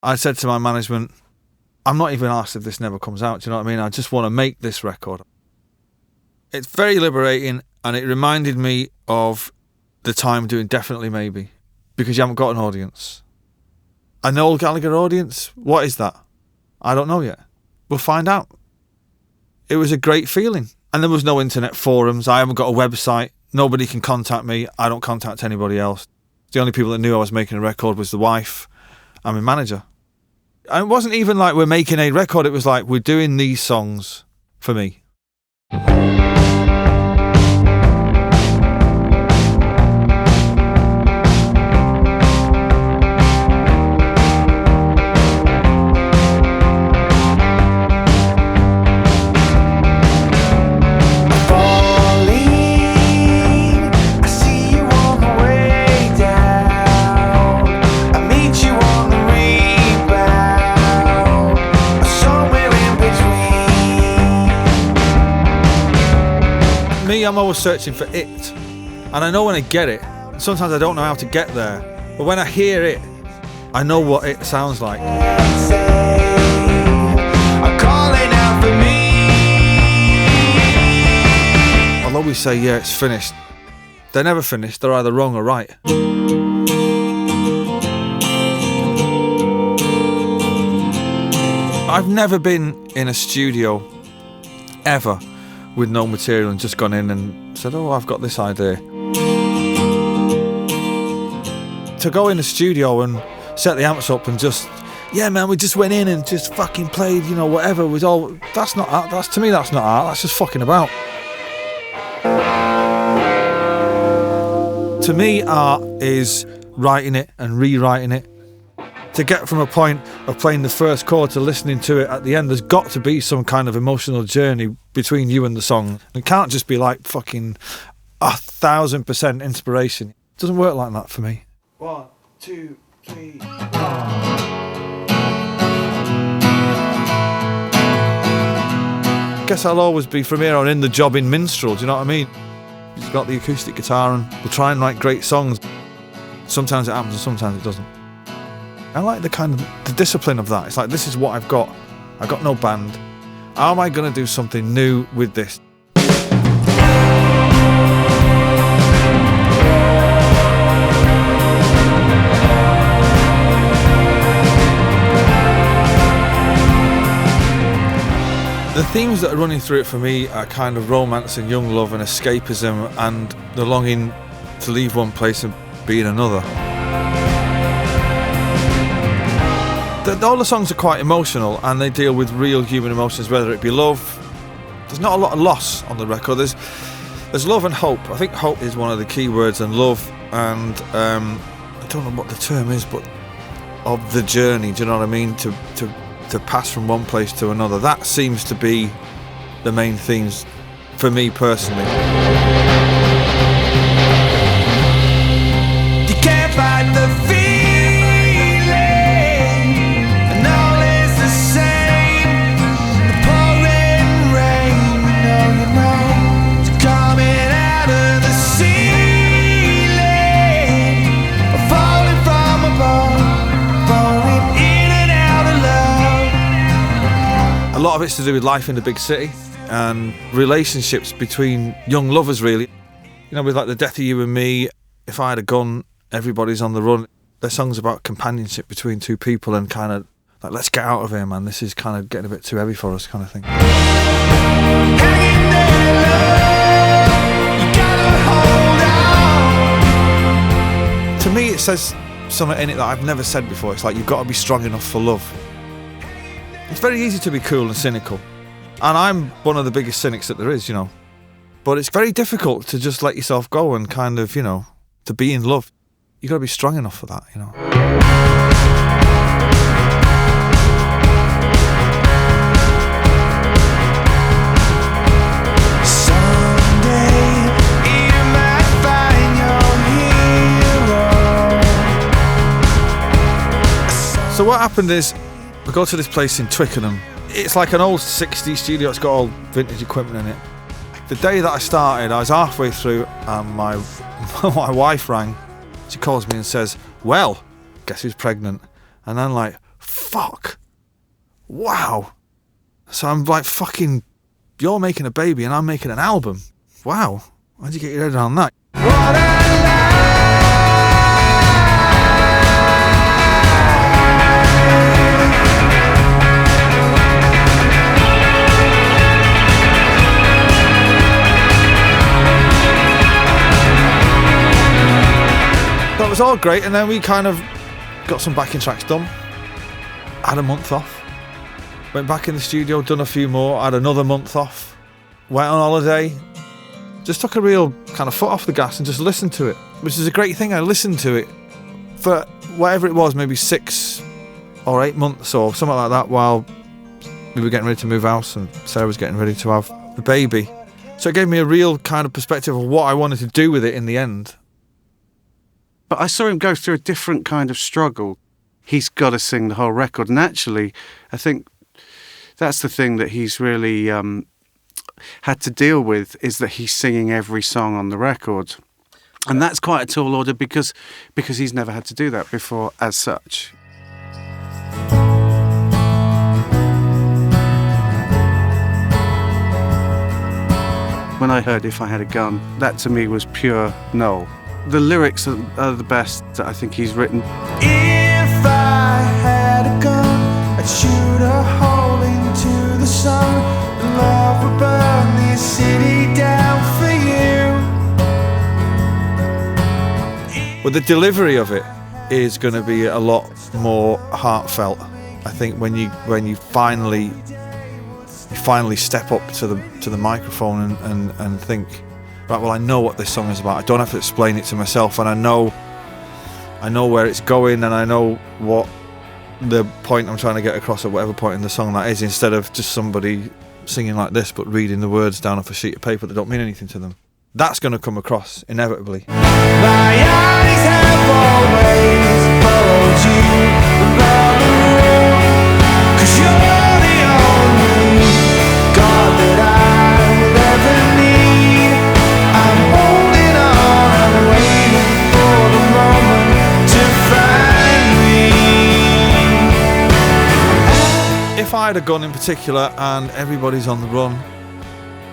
I said to my management, I'm not even asked if this never comes out, do you know what I mean? I just want to make this record. It's very liberating, and it reminded me of the time doing Definitely Maybe, because you haven't got an audience. A Noel Gallagher audience? What is that? I don't know yet. We'll find out. It was a great feeling. And there was no internet forums. I haven't got a website. Nobody can contact me. I don't contact anybody else. The only people that knew I was making a record was the wife and my manager. And it wasn't even like we're making a record. It was like we're doing these songs for me. I'm always searching for it, and I know when I get it. Sometimes I don't know how to get there, but when I hear it, I know what it sounds like. Although we say, yeah, it's finished, they're never finished. They're either wrong or right. I've never been in a studio ever with no material and just gone in and said, oh, I've got this idea. To go in the studio and set the amps up and just, yeah man, we just went in and just fucking played, you know, whatever, was all, that's not art. That's, to me, that's not art. That's just fucking about. To me, art is writing it and rewriting it. To get from a point of playing the first chord to listening to it at the end, there's got to be some kind of emotional journey between you and the song. It can't just be like fucking 1,000% inspiration. It doesn't work like that for me. 1, 2, 3, 4. I guess I'll always be from here on in the jobbing minstrel, do you know what I mean? He's got the acoustic guitar and we'll try and write great songs. Sometimes it happens and sometimes it doesn't. I like the discipline of that. It's like, this is what I've got. I've got no band. How am I going to do something new with this? The themes that are running through it for me are kind of romance and young love and escapism and the longing to leave one place and be in another. All the songs are quite emotional and they deal with real human emotions, whether it be love. There's not a lot of loss on the record. There's love and hope. I think hope is one of the key words, and love, and I don't know what the term is, but of the journey, do you know what I mean? To pass from one place to another. That seems to be the main themes for me personally. You can't fight the feeling. A lot of it's to do with life in the big city and relationships between young lovers, really. You know, with like The Death of You and Me, If I Had a Gun, Everybody's on the Run. They're songs about companionship between two people and kind of like, let's get out of here, man. This is kind of getting a bit too heavy for us, kind of thing. To me, it says something in it that I've never said before. It's like, you've got to be strong enough for love. It's very easy to be cool and cynical, and I'm one of the biggest cynics that there is, you know. But it's very difficult to just let yourself go and kind of, you know, to be in love. You've got to be strong enough for that, you know. So what happened is, we go to this place in Twickenham. It's like an old 60s studio. It's got all vintage equipment in it. The day that I started, I was halfway through and my wife rang. She calls me and says, well, guess who's pregnant? And I'm like, fuck. Wow. So I'm like, fucking, you're making a baby and I'm making an album. Wow. Why'd you get your head around that? That was all great, and then we kind of got some backing tracks done. Had a month off. Went back in the studio, done a few more, had another month off. Went on holiday. Just took a real kind of foot off the gas and just listened to it, which is a great thing. I listened to it for whatever it was, maybe 6 or 8 months or something like that, while we were getting ready to move house and Sarah was getting ready to have the baby. So it gave me a real kind of perspective of what I wanted to do with it in the end. But I saw him go through a different kind of struggle. He's got to sing the whole record. And actually, I think that's the thing that he's really had to deal with, is that he's singing every song on the record. And that's quite a tall order because he's never had to do that before as such. When I heard If I Had a Gun, that to me was pure Noel. The lyrics are the best that I think he's written. If I had a gun, I'd shoot a hole into the sun, and love would burn this city down for you. But the delivery of it is going to be a lot more heartfelt. I think when you finally step up to the microphone and think, right, well, I know what this song is about. I don't have to explain it to myself, and I know where it's going, and I know what the point I'm trying to get across at whatever point in the song that is, instead of just somebody singing like this but reading the words down off a sheet of paper that don't mean anything to them. That's going to come across inevitably. My eyes have always followed you around the room, 'cause you're the only God that I will ever need. I'm holding on, I'm waiting for the moment to find me. If I Had a Gun in particular, and Everybody's on the Run,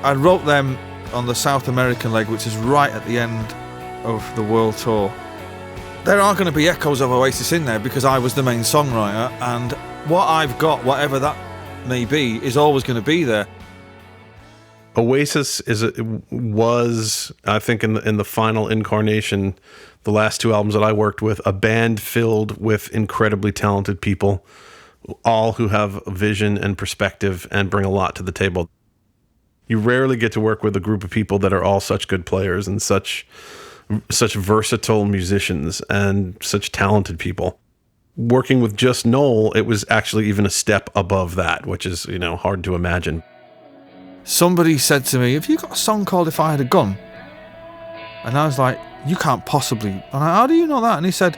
I wrote them on the South American leg, which is right at the end of the world tour. There are going to be echoes of Oasis in there because I was the main songwriter, and what I've got, whatever that may be, is always going to be there. Oasis was, I think, in the final incarnation, the last 2 albums that I worked with, a band filled with incredibly talented people, all who have vision and perspective and bring a lot to the table. You rarely get to work with a group of people that are all such good players and such versatile musicians and such talented people. Working with just Noel, it was actually even a step above that, which is, hard to imagine. Somebody said to me, have you got a song called If I Had a Gun? And I was like, you can't possibly. And how do you know that? And he said,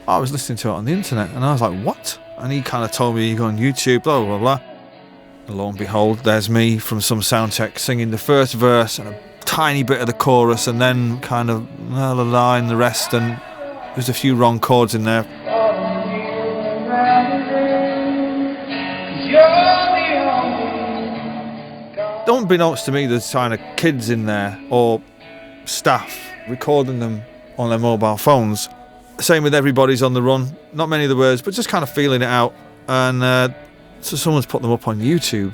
I was listening to it on the internet. And I was like, what? And he kind of told me, you go on YouTube, blah, blah, blah. And lo and behold, there's me from some sound check singing the first verse and a tiny bit of the chorus, and then kind of la la la in the rest, and there's a few wrong chords in there. Unbeknownst to me, there's kind of kids in there or staff recording them on their mobile phones. Same with Everybody's on the Run. Not many of the words, but just kind of feeling it out. And so someone's put them up on YouTube.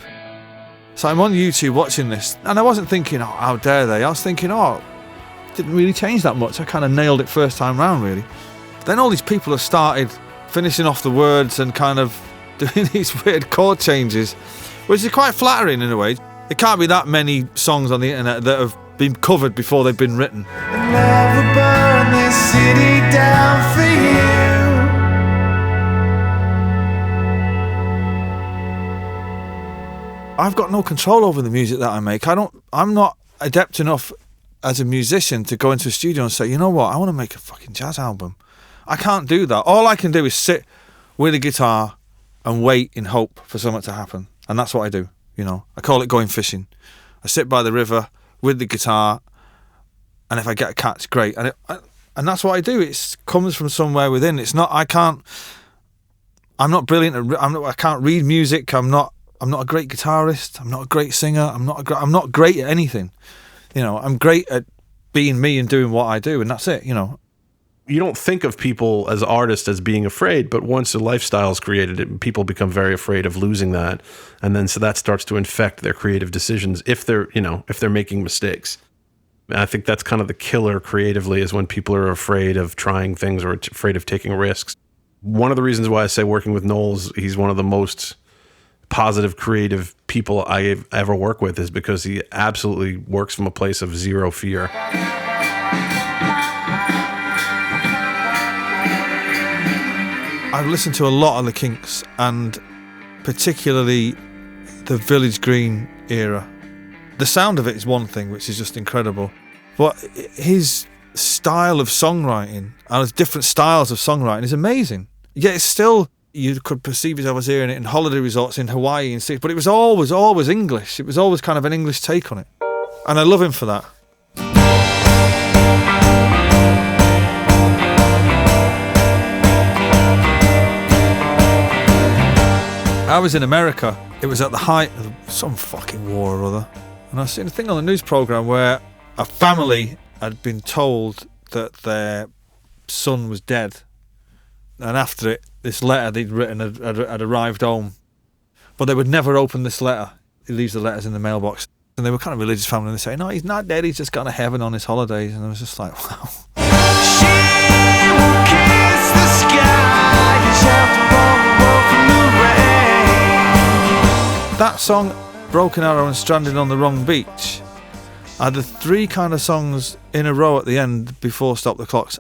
So I'm on YouTube watching this, and I wasn't thinking, oh, how dare they? I was thinking, oh, it didn't really change that much. I kind of nailed it first time round, really. Then all these people have started finishing off the words and kind of doing these weird chord changes, which is quite flattering in a way. There can't be that many songs on the internet that have been covered before they've been written. And love will burn this city down for you. I've got no control over the music that I make. I'm not adept enough as a musician to go into a studio and say, you know what, I want to make a fucking jazz album. I can't do that. All I can do is sit with a guitar and wait in hope for something to happen. And that's what I do, I call it going fishing. I sit by the river with the guitar, and if I get a catch, great. And that's what I do. It comes from somewhere within. It's not, I can't I'm not brilliant. I can't read music. I'm not a great guitarist. I'm not a great singer. I'm not great at anything. You know, I'm great at being me and doing what I do, and that's it. You know. You don't think of people as artists as being afraid, but once a lifestyle is created, people become very afraid of losing that, and then so that starts to infect their creative decisions if they're making mistakes. And I think that's kind of the killer creatively, is when people are afraid of trying things or afraid of taking risks. One of the reasons why I say working with Noel is he's one of the most positive, creative people I've ever worked with, is because he absolutely works from a place of zero fear. I've listened to a lot of the Kinks, and particularly the Village Green era. The sound of it is one thing, which is just incredible. But his style of songwriting, and his different styles of songwriting, is amazing. Yet it's still, you could perceive yourself as hearing it in holiday resorts in Hawaii and stuff, but it was always English. It was always kind of an English take on it. And I love him for that. I was in America. It was at the height of some fucking war or other. And I seen a thing on the news programme where a family had been told that their son was dead. And after it, this letter they'd written had arrived home. But they would never open this letter. He leaves the letters in the mailbox. And they were kind of religious family, and they say, no, he's not dead, he's just gone to heaven on his holidays. And I was just like, wow. She will kiss the sky and shout the walk from the rain. That song, Broken Arrow and Stranded on the Wrong Beach, are the three kind of songs in a row at the end before Stop the Clocks.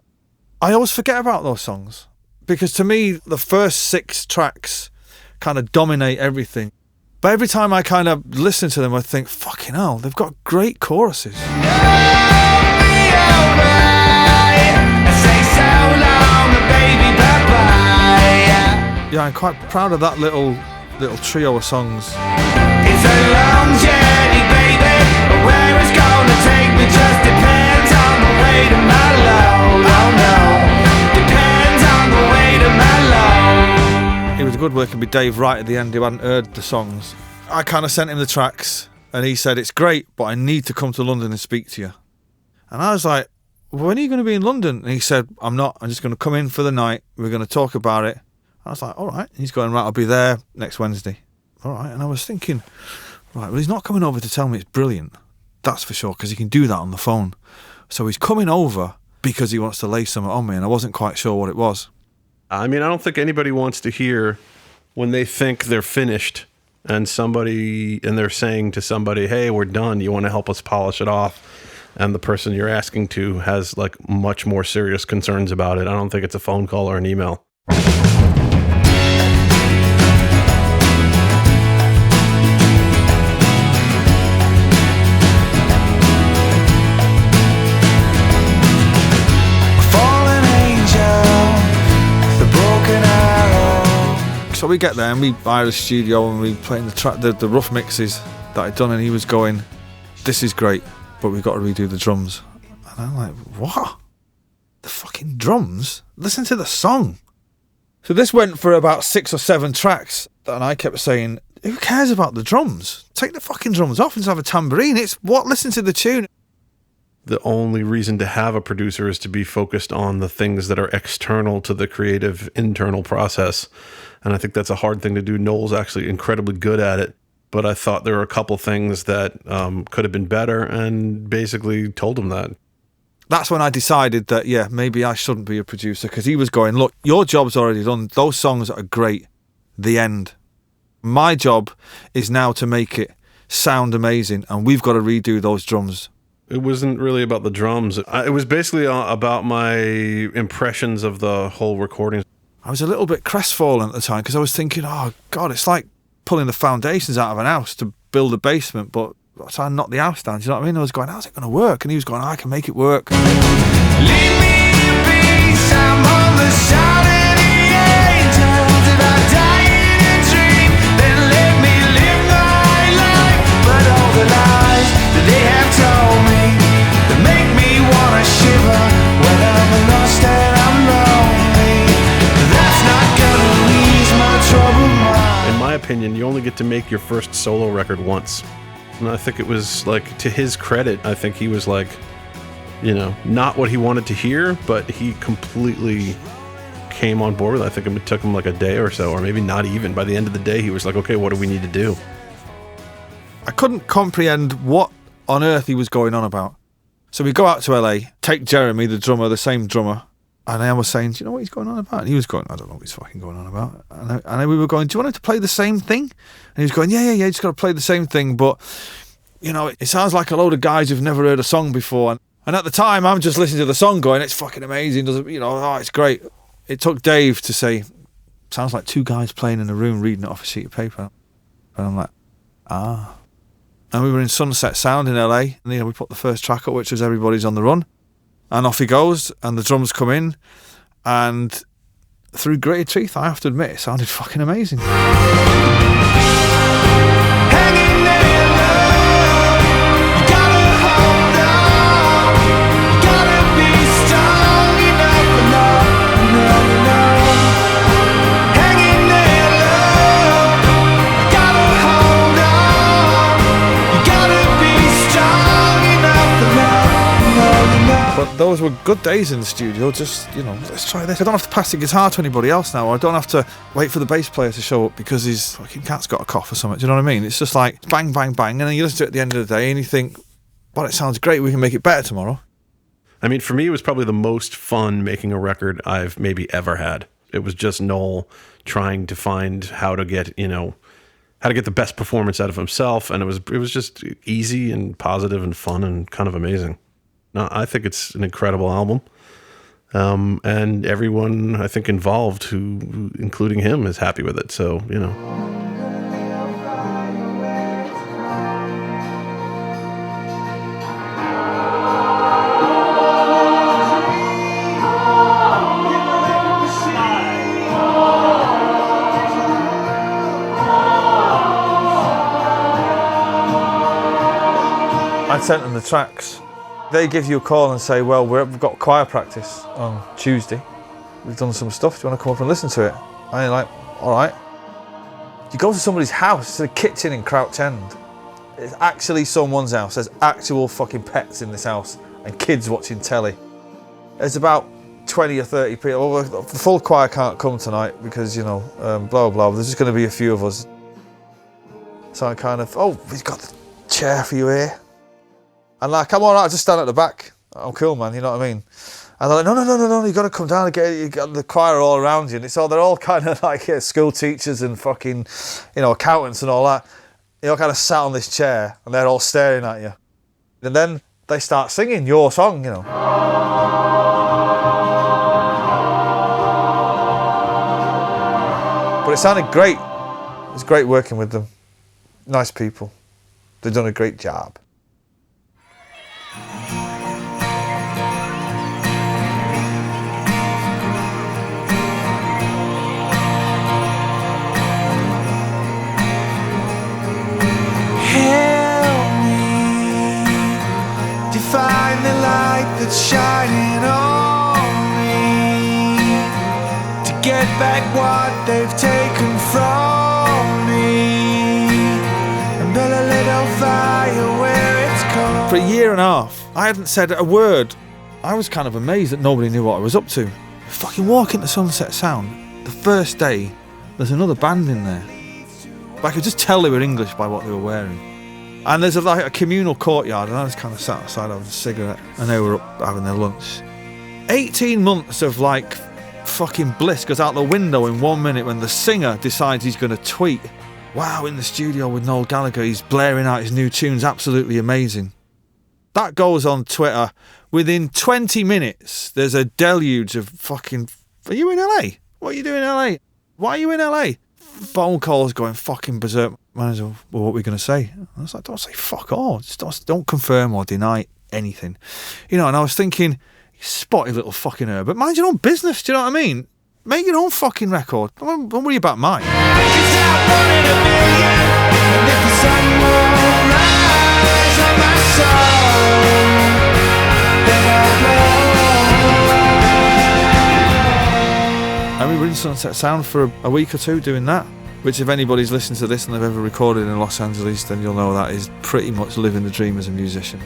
I always forget about those songs, because to me, the first 6 tracks kind of dominate everything. But every time I kind of listen to them, I think, fucking hell, they've got great choruses. Yeah, I'm quite proud of that little trio of songs. It's a long journey, baby, but where it's gonna take me just depends on the weight of my load. Oh no, depends on the weight of my load. It was good working with Dave Wright at the end, who hadn't heard the songs. I kind of sent him the tracks, and he said, it's great, but I need to come to London and speak to you. And I was like, when are you going to be in London? And he said, I'm not, I'm just going to come in for the night, we're going to talk about it. I was like, all right. He's going, right, I'll be there next Wednesday. All right. And I was thinking, right, well, he's not coming over to tell me it's brilliant. That's for sure, because he can do that on the phone. So he's coming over because he wants to lay something on me, and I wasn't quite sure what it was. I mean, I don't think anybody wants to hear when they think they're finished and they're saying to somebody, hey, we're done. You want to help us polish it off? And the person you're asking to has like much more serious concerns about it. I don't think it's a phone call or an email. So we get there and we buy the studio and we play in the rough mixes that I'd done, and he was going, this is great, but we've got to redo the drums. And I'm like, what? The fucking drums? Listen to the song. So this went for about 6 or 7 tracks, and I kept saying, who cares about the drums? Take the fucking drums off and just have a tambourine. It's what? Listen to the tune. The only reason to have a producer is to be focused on the things that are external to the creative internal process. And I think that's a hard thing to do. Noel's actually incredibly good at it. But I thought there were a couple things that could have been better, and basically told him that. That's when I decided that, yeah, maybe I shouldn't be a producer, because he was going, look, your job's already done. Those songs are great. The end. My job is now to make it sound amazing, and we've got to redo those drums. It wasn't really about the drums. It was basically about my impressions of the whole recording. I was a little bit crestfallen at the time, because I was thinking, oh, God, it's like pulling the foundations out of an house to build a basement, but I tried to knock the house down. Do you know what I mean? I was going, how's it going to work? And he was going, I can make it work. Leave me in peace, I'm on the side of the angels. If I die in a dream, then let me live my life. But all the lies that they have told me, that make me wanna shiver when I'm lost and I'm lonely, that's not gonna ease my opinion, you only get to make your first solo record once. And I think it was like, to his credit, I think he was like, you know, not what he wanted to hear, but he completely came on board with it. I think it took him like a day or so, or maybe not even. By the end of the day, he was like, okay, what do we need to do? I couldn't comprehend what on earth he was going on about. So we go out to LA, take Jeremy, the drummer, the same drummer, and I was saying, do you know what he's going on about? And he was going, I don't know what he's fucking going on about. And we were going, do you want him to play the same thing? And he was going, yeah, he's got to play the same thing, but, you know, it sounds like a load of guys who've never heard a song before. And at the time, I'm just listening to the song going, it's fucking amazing, doesn't, you know, oh, it's great. It took Dave to say, sounds like two guys playing in a room reading it off a sheet of paper. And I'm like, ah. And we were in Sunset Sound in LA, and you know, we put the first track up, which was Everybody's on the Run, and off he goes, and the drums come in, and through gritted teeth, I have to admit, it sounded fucking amazing. Hanging there, love. You gotta hold on. You gotta be strong enough for love. No. Hanging there, love. You gotta hold on. You gotta be strong enough for love. No. But those were good days in the studio, just, you know, let's try this. I don't have to pass the guitar to anybody else now, or I don't have to wait for the bass player to show up because his fucking cat's got a cough or something, do you know what I mean? It's just like bang, bang, bang, and then you listen to it at the end of the day and you think, well, it sounds great, we can make it better tomorrow. I mean, for me, it was probably the most fun making a record I've maybe ever had. It was just Noel trying to find how to get, you know, how to get the best performance out of himself, and it was just easy and positive and fun and kind of amazing. No, I think it's an incredible album. And everyone, I think, involved, who, including him, is happy with it. So, you know. I sent them the tracks. They give you a call and say, well, we've got choir practice on Tuesday. We've done some stuff. Do you want to come up and listen to it? And you're like, all right. You go to somebody's house, to the kitchen in Crouch End. It's actually someone's house. There's actual fucking pets in this house and kids watching telly. There's about 20 or 30 people. Well, the full choir can't come tonight because, you know, blah, blah. There's just going to be a few of us. So I kind of, oh, we've got the chair for you here. And like, I'm all right, I'll just stand at the back. I'm cool, man, you know what I mean? And they're like, no, you got to come down and get, you got the choir all around you. And it's all, they're all kind of like school teachers and fucking, you know, accountants and all that. You're kind of sat on this chair and they're all staring at you. And then they start singing your song, you know. But it sounded great. It was great working with them. Nice people. They've done a great job. Find the light that's shining on me, to get back what they've taken from me, and build a little fire where it's cold. For a year and a half, I hadn't said a word. I was kind of amazed that nobody knew what I was up to. Fucking walk into Sunset Sound, the first day, there's another band in there. But I could just tell they were English by what they were wearing. And there's a communal courtyard, and I was kind of sat outside having a cigarette, and they were up having their lunch. 18 months of like fucking bliss goes out the window in 1 minute when the singer decides he's going to tweet, wow, in the studio with Noel Gallagher, he's blaring out his new tunes, absolutely amazing. That goes on Twitter. Within 20 minutes, there's a deluge of fucking, are you in LA? What are you doing in LA? Why are you in LA? Phone calls going fucking berserk. Manager, well, what are we going to say? I was like, don't say fuck all. Just don't confirm or deny anything. You know, and I was thinking, you spotty little fucking herb, mind your own business, do you know what I mean? Make your own fucking record. Don't worry about mine. And we were in Sunset Sound for a week or two doing that. which if anybody's listened to this and they've ever recorded in Los Angeles, then you'll know that is pretty much living the dream as a musician.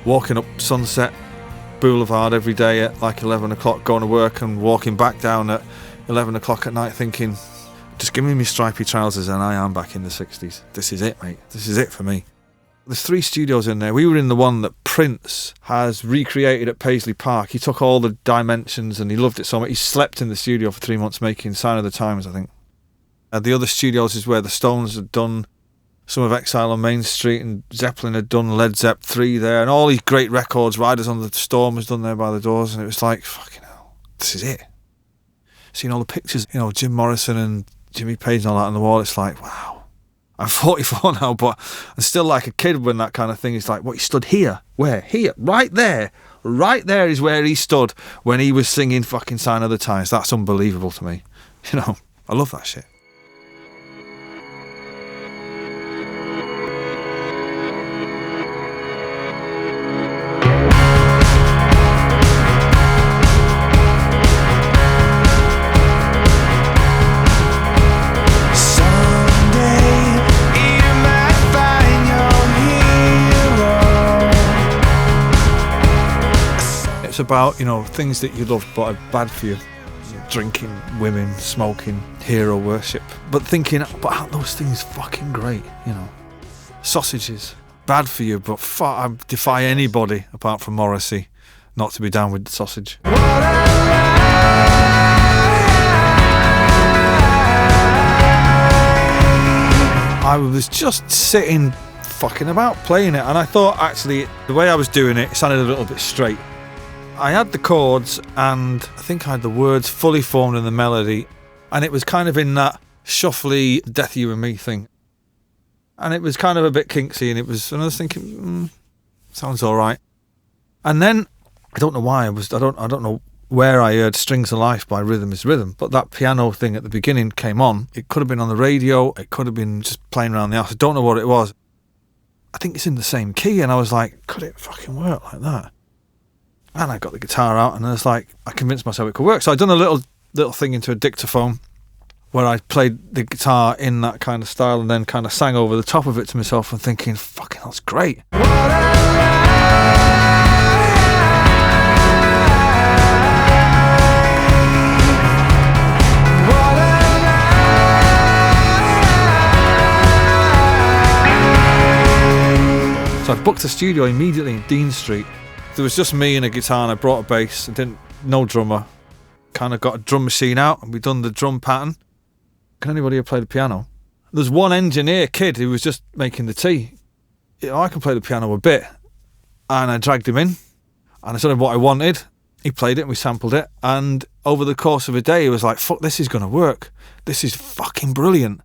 Walking up Sunset Boulevard every day at like 11 o'clock, going to work, and walking back down at 11 o'clock at night thinking, just give me my stripy trousers and I am back in the 60s. This is it, mate. This is it for me. There's 3 studios in there. We were in the one that Prince has recreated at Paisley Park. He took all the dimensions and he loved it so much. He slept in the studio for 3 months making Sign of the Times, I think. And the other studios is where the Stones had done some of Exile on Main Street, and Zeppelin had done Led Zepp 3 there, and all these great records. Riders on the Storm was done there by the Doors, and it was like, fucking hell, this is it. Seeing all the pictures, Jim Morrison and Jimmy Page and all that on the wall, it's like, wow. I'm 44 now, but I'm still like a kid when that kind of thing is like, what, he stood here? Where? Here? Right there. Right there is where he stood when he was singing fucking Sign of the Times. That's unbelievable to me. I love that shit. About things that you love but are bad for you, drinking, women, smoking, hero worship, but thinking, but aren't those things fucking great? Sausages, bad for you, but I defy anybody apart from Morrissey not to be down with the sausage. I was just sitting fucking about playing it, and I thought actually the way I was doing it sounded a little bit straight. I had the chords and I think I had the words fully formed in the melody, and it was kind of in that shuffly Death You and Me thing, and it was kind of a bit kinksy, and I was thinking, sounds all right. And then I don't know why I don't know where I heard Strings of Life by Rhythm is Rhythm, but that piano thing at the beginning came on. It could have been on the radio, it could have been just playing around the house, I don't know what it was. I think it's in the same key, and I was like, could it fucking work like that? And I got the guitar out, and I was like, I convinced myself it could work. So I'd done a little thing into a dictaphone where I played the guitar in that kind of style and then kind of sang over the top of it to myself and thinking, fucking, that's great. So I booked a studio immediately in Dean Street. There was just me and a guitar, and I brought a bass. No drummer. Kind of got a drum machine out, and we done the drum pattern. Can anybody here play the piano? There's one engineer kid who was just making the tea. I can play the piano a bit. And I dragged him in, and I told him what I wanted. He played it, and we sampled it. And over the course of a day, he was like, fuck, this is going to work. This is fucking brilliant.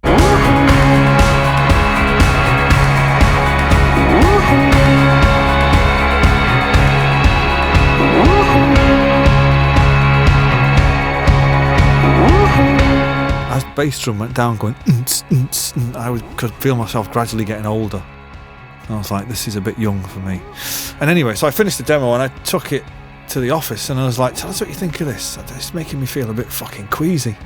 As bass drum went down going, I could feel myself gradually getting older. And I was like, this is a bit young for me. And anyway, so I finished the demo and I took it to the office and I was like, tell us what you think of this. It's making me feel a bit fucking queasy.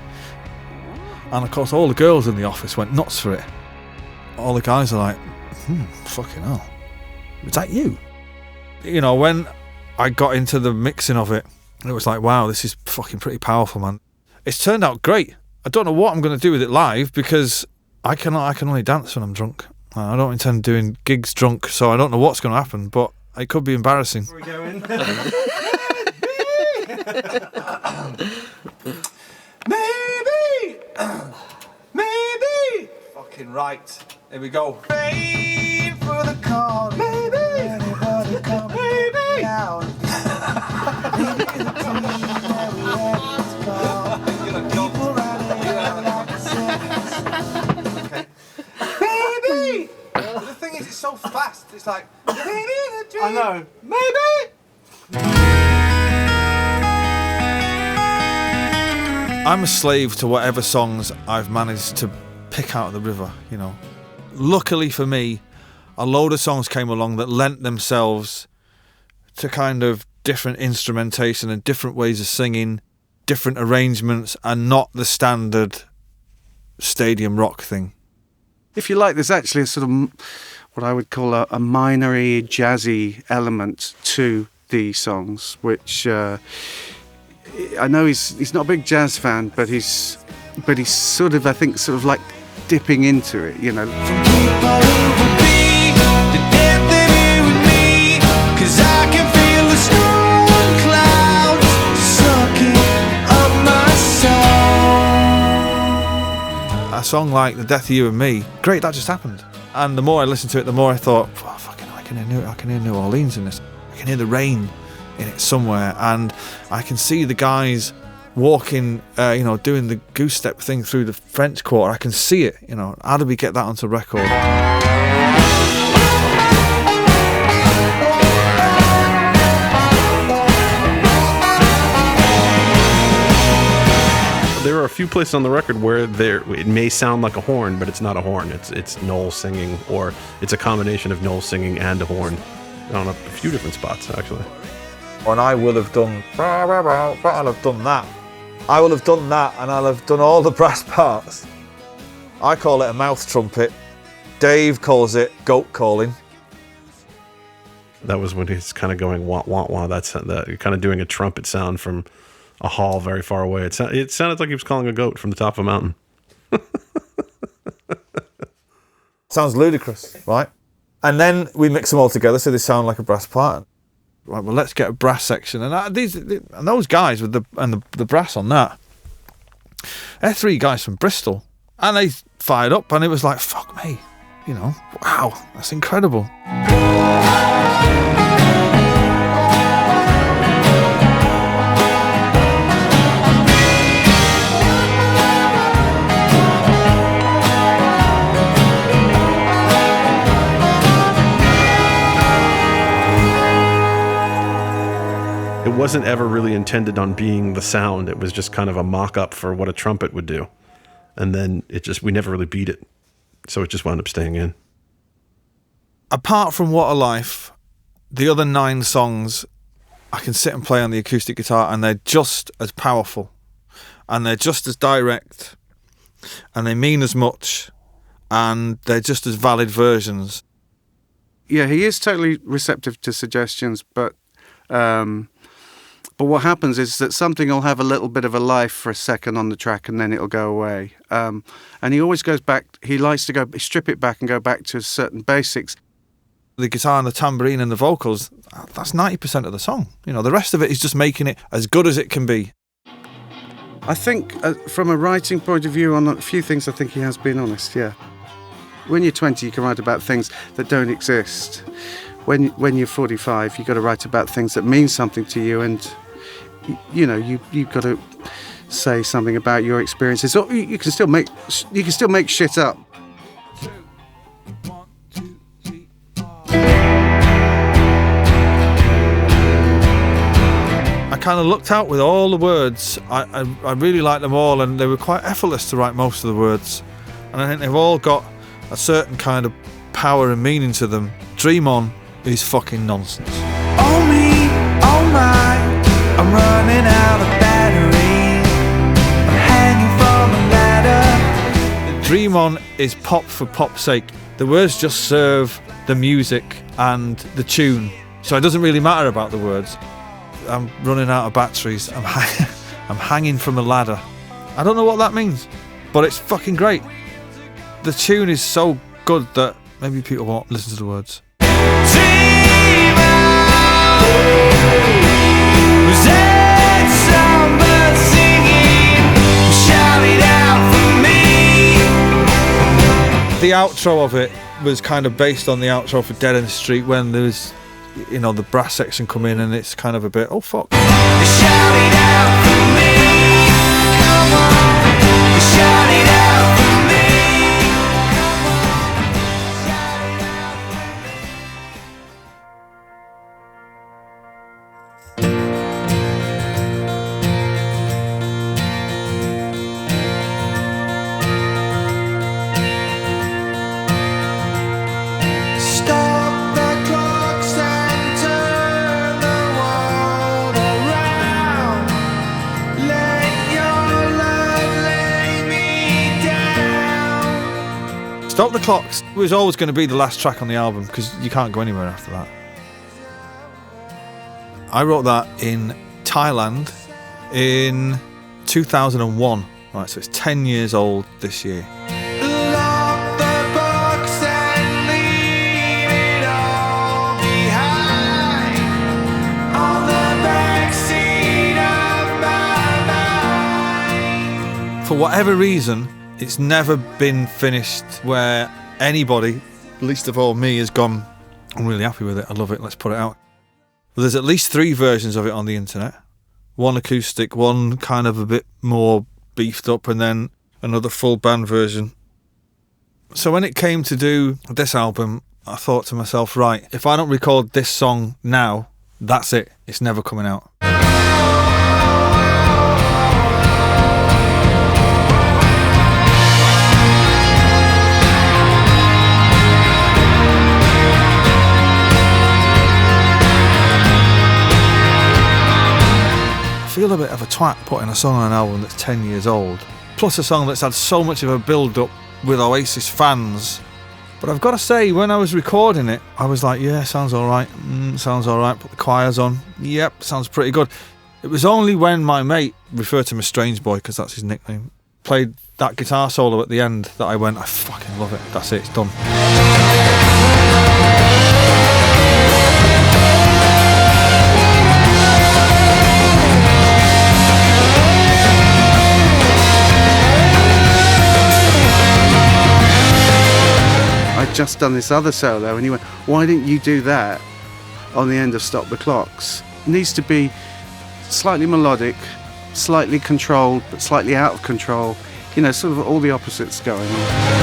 And of course all the girls in the office went nuts for it. All the guys are like, fucking hell. Is that you? When I got into the mixing of it, it was like, wow, this is fucking pretty powerful, man. It's turned out great. I don't know what I'm going to do with it live because I can only dance when I'm drunk. I don't intend doing gigs drunk, so I don't know what's going to happen, but it could be embarrassing. Where are we going? Maybe. Maybe. Fucking right. Here we go. Wait for the call. Maybe. Anybody come maybe. Now. Maybe the dream that we had is gone. People running like a circus. Okay. Maybe. The thing is, it's so fast. It's like, maybe the dream. I know. Maybe. I'm a slave to whatever songs I've managed to pick out of the river, Luckily for me, a load of songs came along that lent themselves to kind of different instrumentation and different ways of singing, different arrangements, and not the standard stadium rock thing. If you like, there's actually a sort of what I would call a minory, jazzy element to the songs, which I know he's not a big jazz fan, but he's sort of, I think, sort of like dipping into it, you know. From people who will be the death that you and me, 'cause I can feel the storm clouds sucking up my soul. A song like The Death of You and Me, great, that just happened. And the more I listened to it, the more I thought, oh, fucking, I can hear New Orleans in this. I can hear the rain in it somewhere, and I can see the guys walking, doing the goose step thing through the French Quarter. I can see it, How do we get that onto record? There are a few places on the record where it may sound like a horn, but it's not a horn. It's Noel singing, or it's a combination of Noel singing and a horn on a few different spots, actually. And I will have done that. I will have done that, and I'll have done all the brass parts. I call it a mouth trumpet. Dave calls it goat calling. That was when he's kind of going wah wah wah. That's that, kind of doing a trumpet sound from a hall very far away. It sounded like he was calling a goat from the top of a mountain. Sounds ludicrous, right? And then we mix them all together so they sound like a brass part. Right, well, let's get a brass section. And those guys with the brass on that, they're three guys from Bristol. And they fired up, and it was like, fuck me. Wow, that's incredible. It wasn't ever really intended on being the sound. It was just kind of a mock-up for what a trumpet would do. And then we never really beat it. So it just wound up staying in. Apart from What a Life, the other 9 songs I can sit and play on the acoustic guitar, and they're just as powerful, and they're just as direct, and they mean as much, and they're just as valid versions. Yeah, he is totally receptive to suggestions, but what happens is that something will have a little bit of a life for a second on the track, and then it'll go away. And he always goes back. He likes to strip it back and go back to certain basics. The guitar and the tambourine and the vocals, that's 90% of the song. The rest of it is just making it as good as it can be. I think from a writing point of view on a few things, I think he has been honest, yeah. When you're 20, you can write about things that don't exist. When you're 45, you've got to write about things that mean something to you, and you've got to say something about your experiences. Or you can still make shit up. I kind of looked out with all the words. I really liked them all, and they were quite effortless to write most of the words. And I think they've all got a certain kind of power and meaning to them. Dream On is fucking nonsense. Oh me, oh my, I'm running out of battery. I'm hanging from a ladder. Dream On is pop for pop's sake. The words just serve the music and the tune, so it doesn't really matter about the words. I'm running out of batteries. I'm hanging from a ladder. I don't know what that means, but it's fucking great. The tune is so good that maybe people won't listen to the words. The outro of it was kind of based on the outro for Dead End Street, when there's, the brass section come in, and it's kind of a bit, oh fuck. Shout it out for me. Come on. Shout it out for me. Stop the clocks and turn the world around. Let your love lay me Stop the Clocks was always going to be the last track on the album because you can't go anywhere after that. I wrote that in Thailand in 2001. Right, so it's 10 years old this year. Lock the box and leave it all behind on the backseat of my mind. For whatever reason, it's never been finished where anybody, least of all me, has gone, I'm really happy with it, I love it, let's put it out. Well, there's at least 3 versions of it on the internet. One acoustic, one kind of a bit more beefed up, and then another full band version. So when it came to do this album, I thought to myself, right, if I don't record this song now, that's it, it's never coming out. I feel a bit of a twat putting a song on an album that's 10 years old, plus a song that's had so much of a build-up with Oasis fans. But I've got to say, when I was recording it, I was like, yeah, sounds alright, sounds alright, put the choirs on, yep, sounds pretty good. It was only when my mate, referred to him as Strange Boy because that's his nickname, played that guitar solo at the end that I went, I fucking love it, that's it, it's done. I'd just done this other solo and he went, why didn't you do that on the end of Stop the Clocks? It needs to be slightly melodic, slightly controlled, but slightly out of control. You know, sort of all the opposites going on.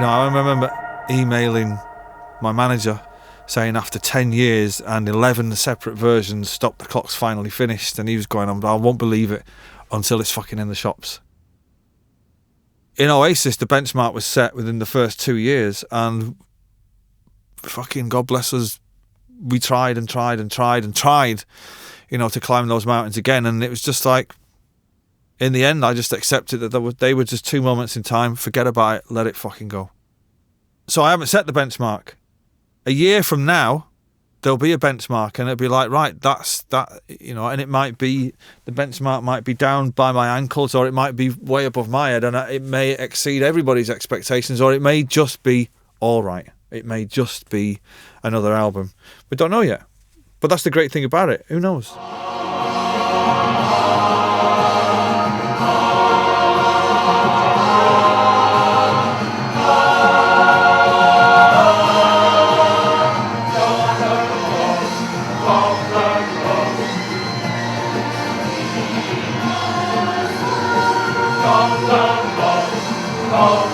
I remember emailing my manager saying after 10 years and 11 separate versions, Stop the Clock's finally finished, and he was going on, I won't believe it until it's fucking in the shops. In Oasis, the benchmark was set within the first 2 years, and fucking God bless us, we tried and tried and tried and tried, you know, to climb those mountains again, and it was just like, in the end, I just accepted that they were just 2 moments in time, forget about it, let it fucking go. So I haven't set the benchmark. A year from now, there'll be a benchmark and it'll be like, right, that's that, you know, and it might be, the benchmark might be down by my ankles, or it might be way above my head, and it may exceed everybody's expectations, or it may just be all right. It may just be another album. We don't know yet. But that's the great thing about it. Who knows? Oh